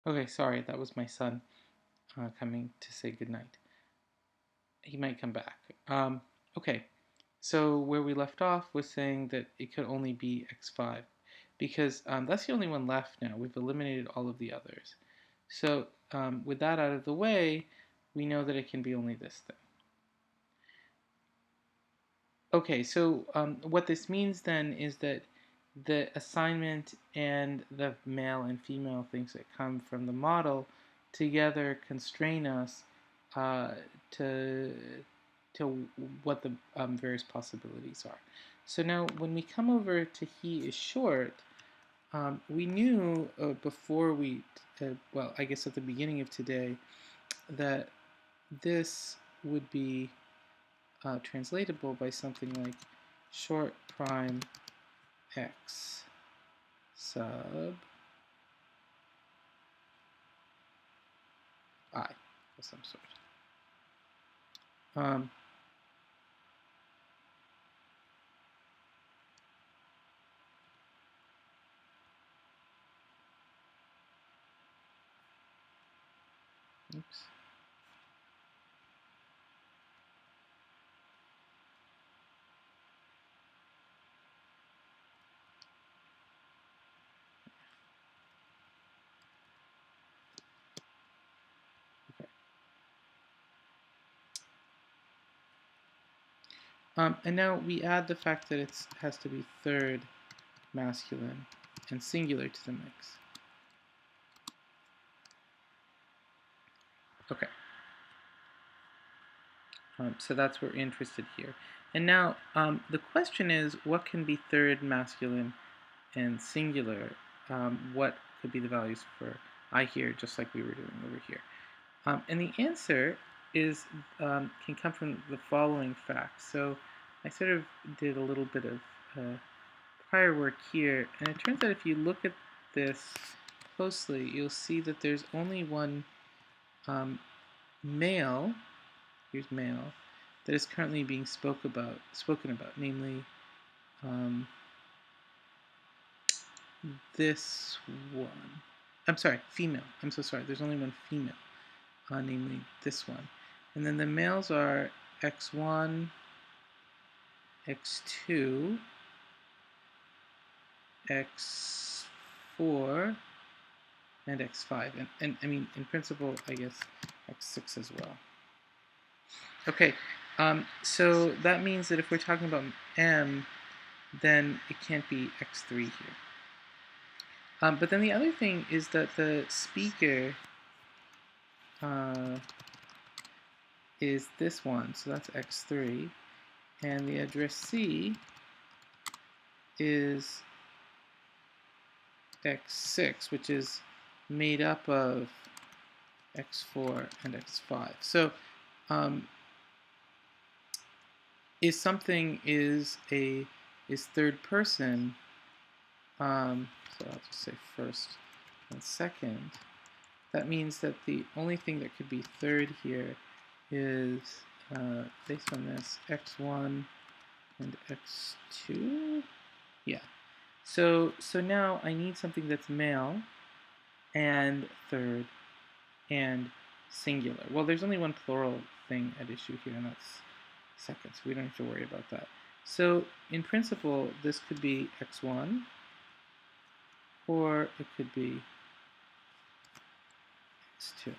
Okay, sorry, that was my son coming to say goodnight. He might come back. Okay, so where we left off was saying that it could only be x5 because that's the only one left now. We've eliminated all of the others. So with that out of the way, we know that it can be only this thing. Okay, so what this means then is that the assignment and the male and female things that come from the model together constrain us uh, to to what the various possibilities are. So now, when we come over to he is short, we knew before well, I guess at the beginning of today, that this would be translatable by something like short prime x sub I of some sort. Um, oops. Okay. And now we add the fact that it has to be third masculine and singular to the mix. Okay. So that's what we're interested here. And now the question is, what can be third masculine and singular? What could be the values for I here, just like we were doing over here? And the answer is can come from the following facts. So I sort of did a little bit of prior work here, and it turns out if you look at this closely, you'll see that there's only one male, here's male, that is currently being spoken about, namely this one. I'm sorry, female. I'm so sorry. There's only one female, namely this one. And then the males are x1, x2, x4, and x5. And I mean, in principle, I guess x6 as well. Okay, so that means that if we're talking about m, then it can't be x3 here. But then the other thing is that the speaker is this one, so that's x3, and the addressee is x6, which is made up of x4 and x5. So if something is third person, so I'll just say first and second, that means that the only thing that could be third here is, based on this, x1 and x2? Yeah. So now I need something that's male and third and singular. Well, there's only one plural thing at issue here, and that's second, so we don't have to worry about that. So in principle, this could be x1, or it could be x2.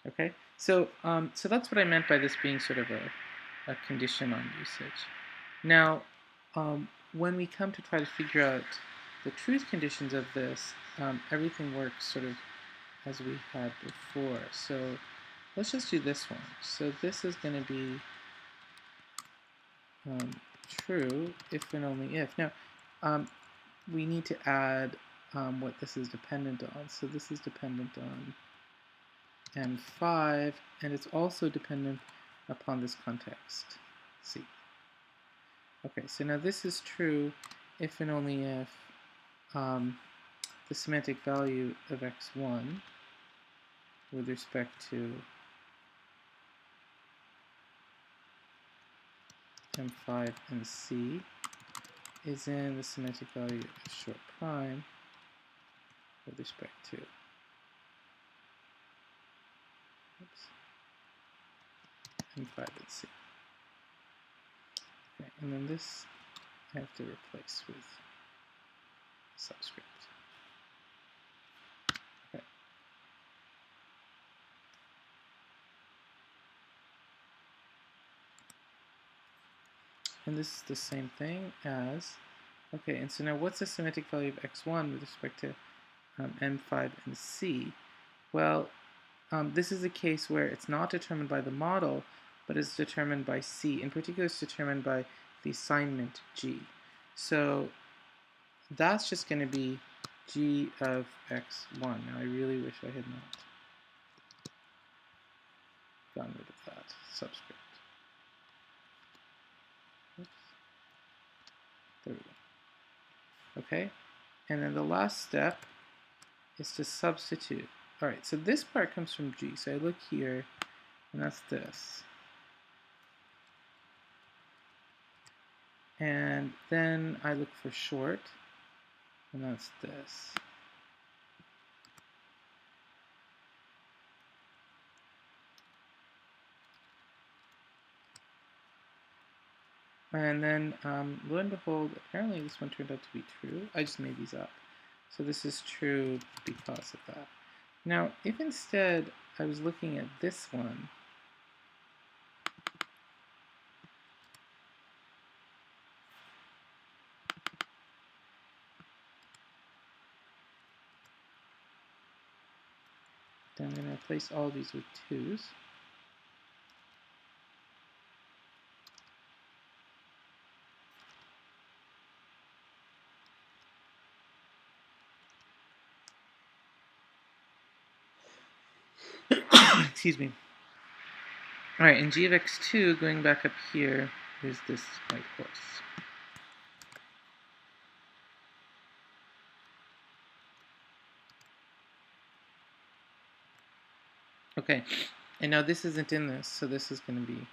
Okay, so that's what I meant by this being sort of a condition on usage. Now, when we come to try to figure out the truth conditions of this, everything works sort of as we had before. So let's just do this one. So this is going to be true if and only if. Now, we need to add what this is dependent on. So this is dependent on M5, and it's also dependent upon this context, C. Okay, so now this is true if and only if the semantic value of x1 with respect to M5 and C is in the semantic value of short prime with respect to M5 and C. Okay, and then this I have to replace with subscript. Okay. And this is the same thing as, okay, and so now what's the semantic value of x1 with respect to M5 and C? Well, this is a case where it's not determined by the model, but it's determined by C. In particular, it's determined by the assignment G. So that's just going to be G of x1. Now, I really wish I had not gotten rid of that subscript. Oops. There we go. Okay, and then the last step is to substitute. All right, so this part comes from G. So I look here, and that's this. And then I look for short, and that's this. And then, lo and behold, apparently this one turned out to be true. I just made these up. So this is true because of that. Now, if instead I was looking at this one, then I'm going to replace all these with 2's. Excuse me. All right, and g of x2, going back up here, is this white horse. Okay, and now this isn't in this, so this is going to be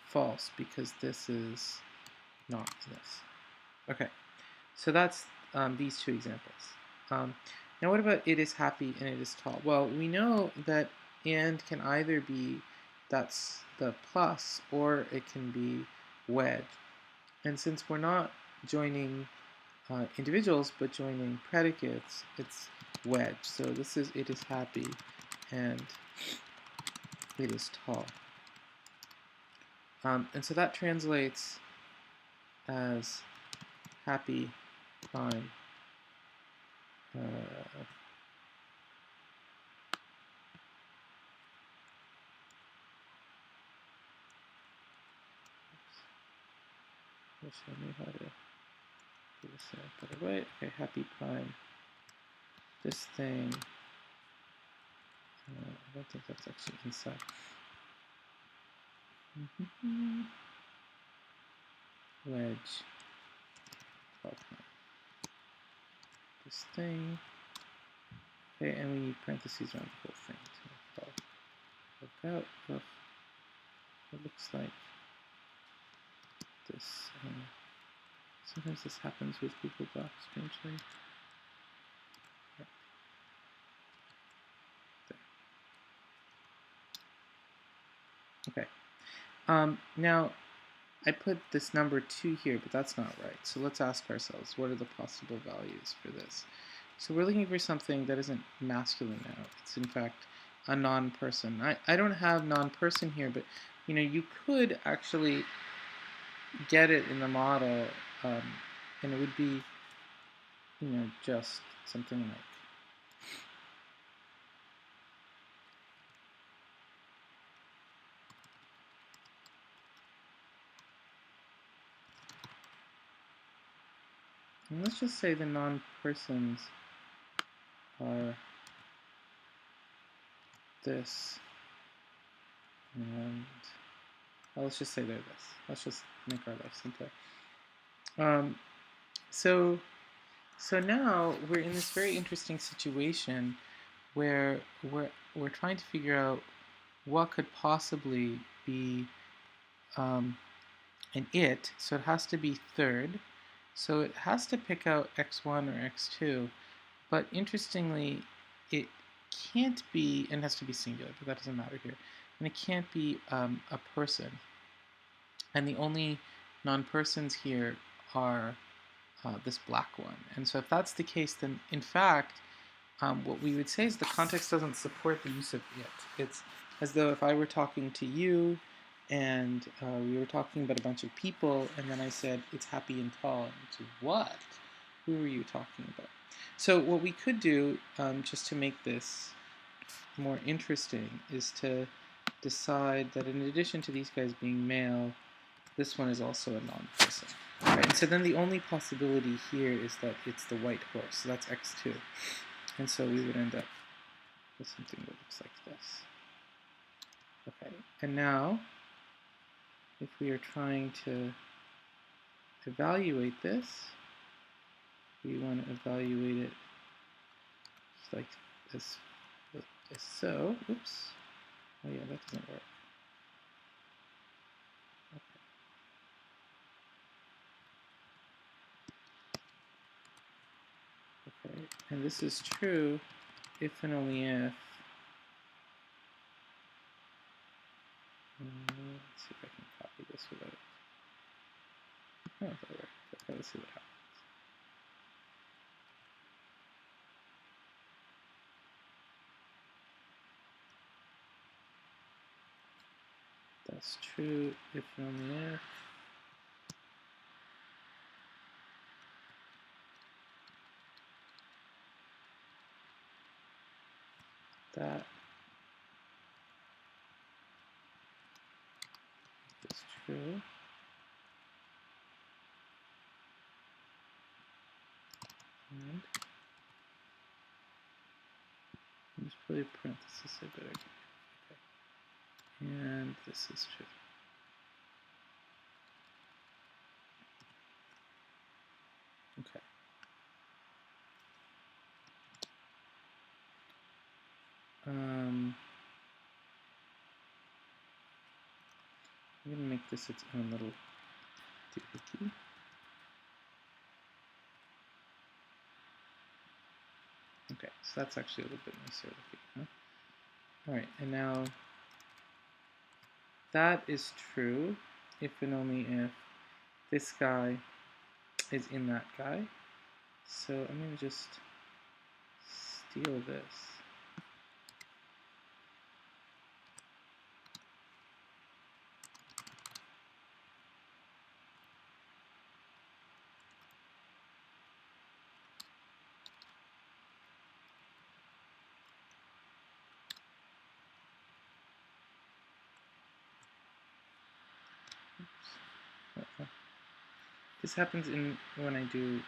false because this is not this. Okay, so that's these two examples. Now what about it is happy and it is tall? Well, we know that and can either be that's the plus or it can be wedge. And since we're not joining individuals but joining predicates, it's wedge. So this is it is happy and it is tall. And so that translates as happy prime show me how to do this in a better way. Okay, happy prime. This thing. I don't think that's actually inside. Wedge. This thing. Okay, and we need parentheses around the whole thing to work out of what looks like this. Sometimes this happens with Google Docs, strangely. Okay. Now, I put this number 2 here, but that's not right. So let's ask ourselves, what are the possible values for this? So we're looking for something that isn't masculine now. It's in fact a non-person. I don't have non-person here, but you know, you could actually get it in the model, and it would be, you know, just something like and let's just say the non-persons are this, and well, let's just say they're this. Let's just make our life simpler. So now we're in this very interesting situation where we're trying to figure out what could possibly be an it. So it has to be third. So it has to pick out x1 or x2, but interestingly, it can't be, and it has to be singular, but that doesn't matter here. And it can't be a person. And the only non-persons here are this black one. And so if that's the case, then in fact, what we would say is the context doesn't support the use of it. It's as though if I were talking to you and we were talking about a bunch of people, and then I said, it's happy and tall. And it's what? Who are you talking about? So what we could do, just to make this more interesting, is to decide that in addition to these guys being male, this one is also a non-person. Right, and so then the only possibility here is that it's the white horse. So that's x2. And so we would end up with something that looks like this. Okay, and now, if we are trying to evaluate this, we want to evaluate it just like as so. Oops. Oh yeah, that doesn't work. Okay, and this is true if and only if. Let's see if I can copy this without. Oh, that worked. Okay, let's see what happens. That's true if and only if. That is true. And just put a parenthesis, I better. Okay. And this is true. Okay. I'm going to make this its own little doohickey. Okay, so that's actually a little bit nicer looking, huh? Alright, and now that is true if and only if this guy is in that guy. So I'm going to just steal this. This happens when I do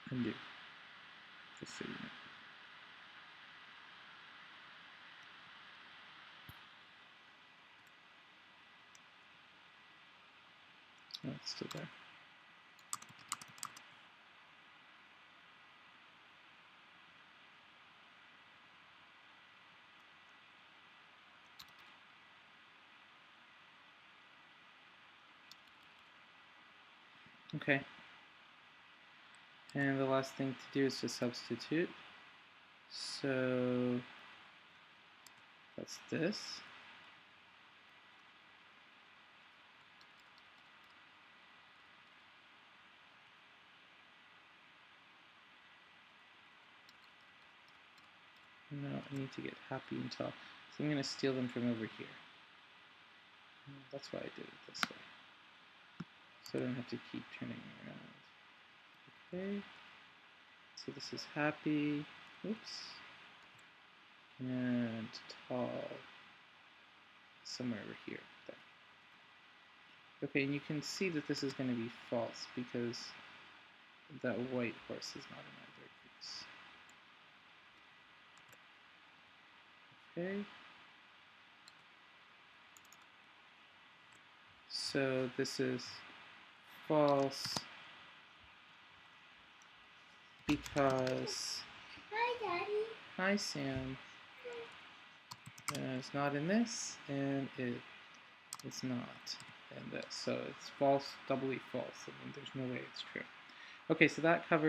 undo, just so you know. Oh, it's still there. Okay. And the last thing to do is to substitute. So that's this. Now I need to get happy and tall. So I'm going to steal them from over here. That's why I did it this way. So I don't have to keep turning around. Okay. So this is happy. Oops. And tall. Somewhere over here. There. Okay, and you can see that this is going to be false because that white horse is not in either of these. Okay. So this is false because... Hi, Daddy. Hi, Sam. It's not in this, and it's not and this. So it's false, doubly false. I mean, there's no way it's true. Okay, so that covers